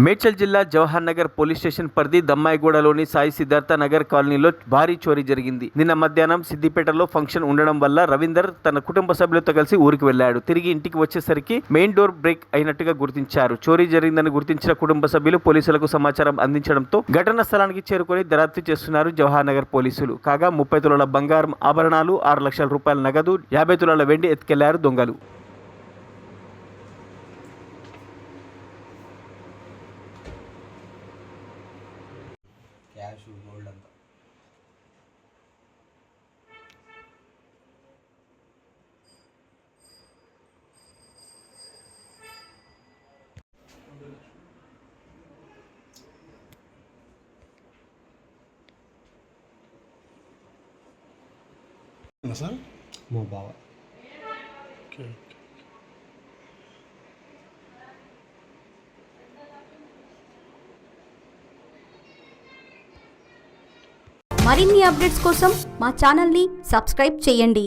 మేడ్చల్ జిల్లా Jawahar Nagar police station పరిధి దమ్మాయిగూడలోని సాయి సిద్ధార్థ నగర్ కాలనీలో భారీ చోరీ జరిగింది. నిన్న మధ్యాహ్నం సిద్దిపేటలో ఫంక్షన్ ఉండడం వల్ల రవీందర్ తన కుటుంబ సభ్యులతో కలిసి ఊరికి వెళ్లాడు. తిరిగి ఇంటికి వచ్చేసరికి మెయిన్ డోర్ బ్రేక్ అయినట్టుగా గుర్తించారు. చోరీ జరిగిందని గుర్తించిన కుటుంబ సభ్యులు పోలీసులకు సమాచారం అందించడంతో ఘటనా స్థలానికి చేరుకొని దర్యాప్తు చేస్తున్నారు జవహర్ నగర్ పోలీసులు. కాగా 30 తులాల బంగారం ఆభరణాలు, 6 లక్షల రూపాయల నగదు, 50 తులాల వెండి ఎత్తుకెళ్లారు దొంగలు. క్యాష్ గోల్డ్ అంతా సార్ మా బావ. మరిన్ని అప్డేట్స్ కోసం మా ఛానల్ని సబ్స్క్రైబ్ చేయండి.